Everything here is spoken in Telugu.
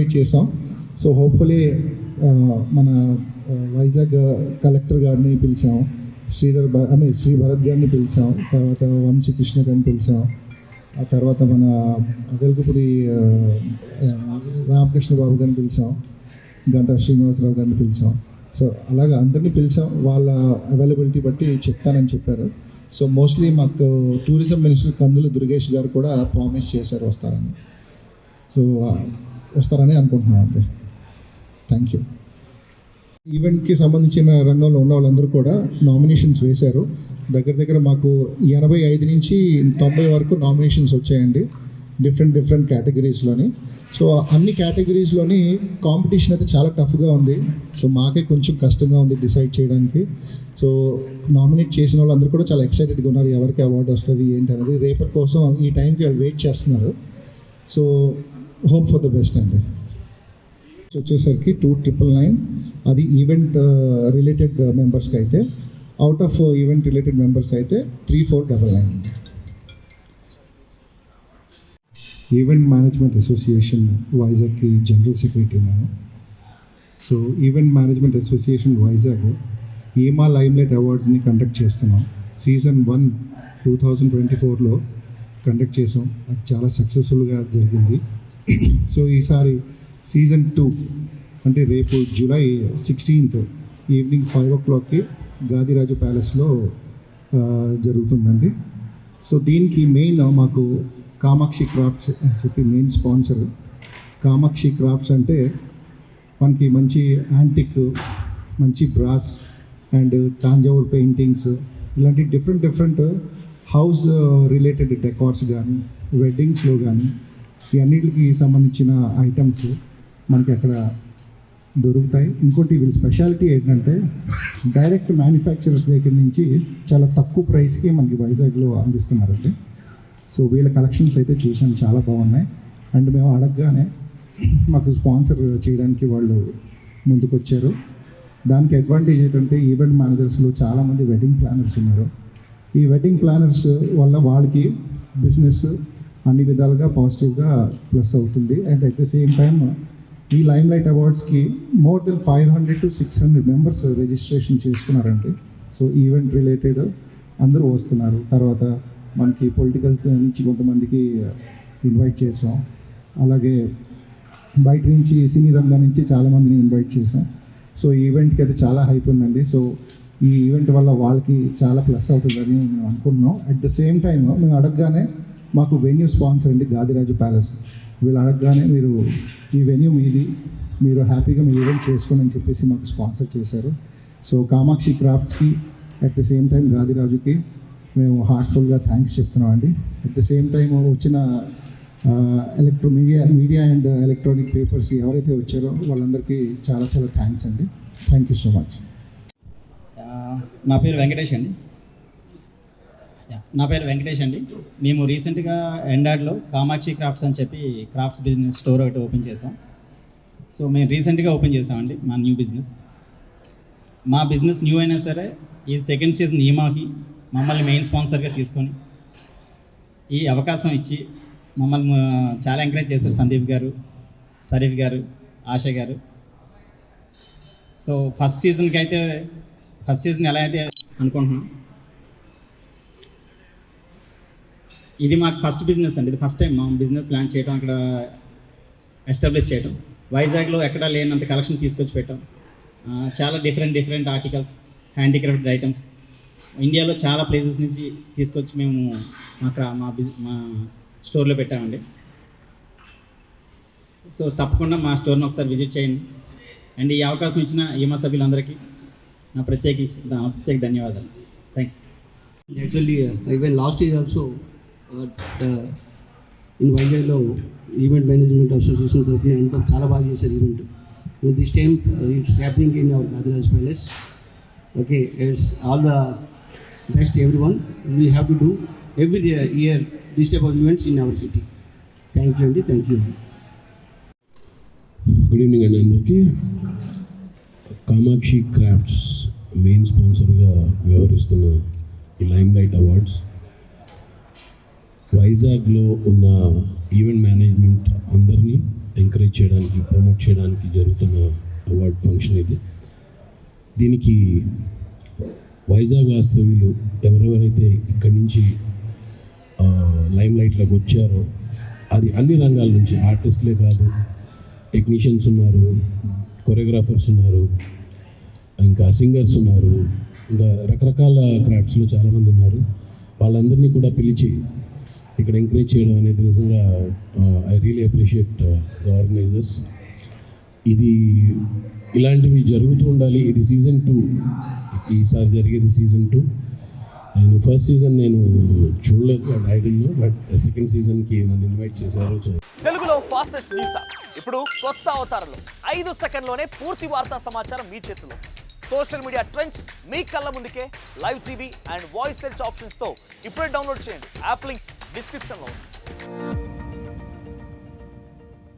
ఇన్వైట్ చేసాం. సో హోప్ఫుల్లీ మన వైజాగ్ కలెక్టర్ గారిని పిలిచాం, శ్రీ భరత్ గారిని పిలిచాం, తర్వాత వంశీకృష్ణ గారిని పిలిచాం, ఆ తర్వాత మన వెల్కపురి రామకృష్ణ బాబు గారిని పిలిచాం, గంటా శ్రీనివాసరావు గారిని పిలిచాం. సో అలాగా అందరినీ పిలిచాం, వాళ్ళ అవైలబిలిటీ బట్టి చెప్తానని చెప్పారు. సో మోస్ట్లీ మాకు టూరిజం మినిస్టర్ కందుల దుర్గేష్ గారు కూడా ప్రామిస్ చేశారు వస్తారని. సో వస్తారని అనుకుంటున్నాం అండి. Thank you. ఈవెంట్కి సంబంధించిన రంగంలో ఉన్న వాళ్ళందరూ కూడా నామినేషన్స్ వేశారు. దగ్గర మాకు 85 నుంచి 90 వరకు నామినేషన్స్ వచ్చాయండి, డిఫరెంట్ కేటగిరీస్లోని. సో అన్ని కేటగిరీస్లోని కాంపిటీషన్ అయితే చాలా టఫ్గా ఉంది. సో మాకే కొంచెం కష్టంగా ఉంది డిసైడ్ చేయడానికి. సో నామినేట్ చేసిన వాళ్ళందరూ కూడా చాలా ఎక్సైటెడ్గా ఉన్నారు, ఎవరికి అవార్డు వస్తుంది ఏంటి అనేది. రేపటి కోసం ఈ టైంకి వాళ్ళు వెయిట్ చేస్తున్నారు. So hope for the best అండి. వచ్చేసరికి 2999, అది ఈవెంట్ రిలేటెడ్ మెంబర్స్కి అయితే. Out of event related members అయితే 3499. ఈవెంట్ మేనేజ్మెంట్ అసోసియేషన్ వైజాగ్కి జనరల్ సెక్రటరీ నేను. So event management association Vizag EMA limelight అవార్డ్స్ని కండక్ట్ చేస్తున్నాం. సీజన్ 1 2024లో కండక్ట్ చేసాం, అది చాలా సక్సెస్ఫుల్గా జరిగింది. సో ఈసారి సీజన్ 2 అంటే రేపు జూలై 16th ఈవినింగ్ 5 o'clockకి గాదిరాజు ప్యాలెస్లో జరుగుతుందండి. సో దీనికి మెయిన్ మాకు కామాక్షి క్రాఫ్ట్స్ అని చెప్పి మెయిన్ స్పాన్సర్. కామాక్షి క్రాఫ్ట్స్ అంటే మనకి మంచి యాంటిక్, మంచి బ్రాస్ అండ్ తాంజావూర్ పెయింటింగ్స్, ఇలాంటి డిఫరెంట్ హౌస్ రిలేటెడ్ డెకార్స్ కానీ, వెడ్డింగ్స్లో కానీ, ఈ అన్నిటికి సంబంధించిన ఐటమ్స్ మనకి అక్కడ దొరుకుతాయి. ఇంకోటి వీళ్ళ స్పెషాలిటీ ఏంటంటే డైరెక్ట్ మ్యానుఫ్యాక్చరర్స్ దగ్గర నుంచి చాలా తక్కువ ప్రైస్కి మనకి వైజాగ్లో అందిస్తున్నారండి. సో వీళ్ళ కలెక్షన్స్ అయితే చూసాను, చాలా బాగున్నాయి. అండ్ మేము అడగగానే మాకు స్పాన్సర్ చేయడానికి వాళ్ళు ముందుకు వచ్చారు. దానికి అడ్వాంటేజ్ ఏంటంటే ఈవెంట్ మేనేజర్స్లో చాలామంది వెడ్డింగ్ ప్లానర్స్ ఉన్నారు. ఈ వెడ్డింగ్ ప్లానర్స్ వల్ల వాళ్ళకి బిజినెస్ అన్ని విధాలుగా పాజిటివ్గా ప్లస్ అవుతుంది. And at the same time ఈ లైమ్లైట్ అవార్డ్స్కి more than 500 to 600 members registration చేసుకున్నారండి. సో ఈవెంట్ రిలేటెడ్ అందరూ వస్తున్నారు. తర్వాత మనకి పొలిటికల్ నుంచి కొంతమందికి ఇన్వైట్ చేసాం, అలాగే బయట నుంచి సినీ రంగం నుంచి చాలామందిని ఇన్వైట్ చేసాం. సో ఈ ఈవెంట్కి అయితే చాలా హైప్ ఉందండి. సో ఈ ఈవెంట్ వల్ల వాళ్ళకి చాలా ప్లస్ అవుతుందని మేము అనుకుంటున్నాం. అట్ ద సేమ్ టైం మేము అడగగానే మాకు వెన్యూ స్పాన్సర్ అండి గాదిరాజు ప్యాలెస్. వీళ్ళు అడగగానే మీరు ఈ వెన్యూ మీది, మీరు హ్యాపీగా మీ ఈవెంట్ చేసుకోండి అని చెప్పేసి మాకు స్పాన్సర్ చేశారు. సో కామాక్షి క్రాఫ్ట్స్కి అట్ ద సేమ్ టైం గాదిరాజుకి మేము హార్ట్ఫుల్గా థ్యాంక్స్ చెప్తున్నాం అండి. అట్ ద సేమ్ టైం వచ్చిన మీడియా అండ్ ఎలక్ట్రానిక్ పేపర్స్ ఎవరైతే వచ్చారో వాళ్ళందరికీ చాలా థ్యాంక్స్ అండి. Thank you so much. నా పేరు వెంకటేష్ అండి. మేము రీసెంట్గా ఎండాడ్లో కామాక్షి క్రాఫ్ట్స్ అని చెప్పి క్రాఫ్ట్స్ బిజినెస్ స్టోర్ ఒకటి ఓపెన్ చేసాం. సో మేము రీసెంట్గా ఓపెన్ చేసామండి మా న్యూ బిజినెస్. మా బిజినెస్ న్యూ అయినా సరే ఈ సెకండ్ సీజన్ ఈమాకి మమ్మల్ని మెయిన్ స్పాన్సర్గా తీసుకొని ఈ అవకాశం ఇచ్చి మమ్మల్ని చాలా ఎంకరేజ్ చేశారు సందీప్ గారు, షరీఫ్ గారు, ఆశ గారు. సో ఫస్ట్ సీజన్ ఎలా అయితే అనుకుంటున్నాం, ఇది మాకు ఫస్ట్ బిజినెస్ అండి. ఇది ఫస్ట్ టైం మా బిజినెస్ ప్లాన్ చేయడం, అక్కడ ఎస్టాబ్లిష్ చేయడం. వైజాగ్లో ఎక్కడా లేనంత కలెక్షన్ తీసుకొచ్చి పెట్టాం. చాలా డిఫరెంట్ ఆర్టికల్స్, హ్యాండీక్రాఫ్ట్ ఐటమ్స్ ఇండియాలో చాలా ప్లేసెస్ నుంచి తీసుకొచ్చి మేము మా స్టోర్లో పెట్టామండి. సో తప్పకుండా మా స్టోర్ని ఒకసారి విజిట్ చేయండి. అండ్ ఈ అవకాశం ఇచ్చిన ఈమా సభ్యులందరికీ నా ప్రత్యేక ధన్యవాదాలు. Thank you. Actually even last year also in వైజాగ్లో ఈవెంట్ మేనేజ్మెంట్ అసోసియేషన్ తరఫున అంతా చాలా బాగా చేశారు event. This time it's happening in our Gadiraj palace. Okay, it's all the best everyone. We have to do every year this type of events in our city. Thank you అండి. Thank you. గుడ్ ఈవినింగ్ అండి అందరికీ. కామాక్షి క్రాఫ్ట్స్ మెయిన్ స్పాన్సర్గా వ్యవహరిస్తున్న ఈ లైమ్లైట్ అవార్డ్స్ వైజాగ్లో ఉన్న ఈవెంట్ మేనేజ్మెంట్ అందరినీ ఎంకరేజ్ చేయడానికి, ప్రమోట్ చేయడానికి జరుగుతున్న అవార్డ్ ఫంక్షన్ ఇది. దీనికి వైజాగ్ వాస్తవ్యులు ఎవరెవరైతే ఇక్కడి నుంచి లైమ్ లైట్లోకి వచ్చారో, అది అన్ని రంగాల నుంచి, ఆర్టిస్టులే కాదు, టెక్నీషియన్స్ ఉన్నారు, కొరియోగ్రాఫర్స్ ఉన్నారు, ఇంకా సింగర్స్ ఉన్నారు, ఇంకా రకరకాల క్రాఫ్ట్స్లో చాలామంది ఉన్నారు. వాళ్ళందరినీ కూడా పిలిచి ఇక్కడ ఎంకరేజ్ చేయడం అనేది నిజంగా I really appreciate the organisers. ఇది ఇలాంటివి జరుగుతూ ఉండాలి. ఇది సీజన్ 2, ఈసారి జరిగేది సీజన్ 2. నేను ఫస్ట్ సీజన్ నేను చూడలేదు, but I don't know, but second సీజన్కి నన్ను ఇన్వైట్ చేశారు. తెలుగులో ఫాస్టెస్ట్ న్యూస్ యాప్ ఇప్పుడు కొత్త అవతారంలో 5 సెకండ్లోనే పూర్తి వార్తా సమాచారం మీ చేతిలో. సోషల్ మీడియా ట్రెండ్స్ మీ కళ్ళ ముందుకే live TV and voice search ఆప్షన్స్తో ఇప్పుడే డౌన్లోడ్ చేయండి. యాప్ లింక్ డిస్క్రిప్షన్లో ఉంది.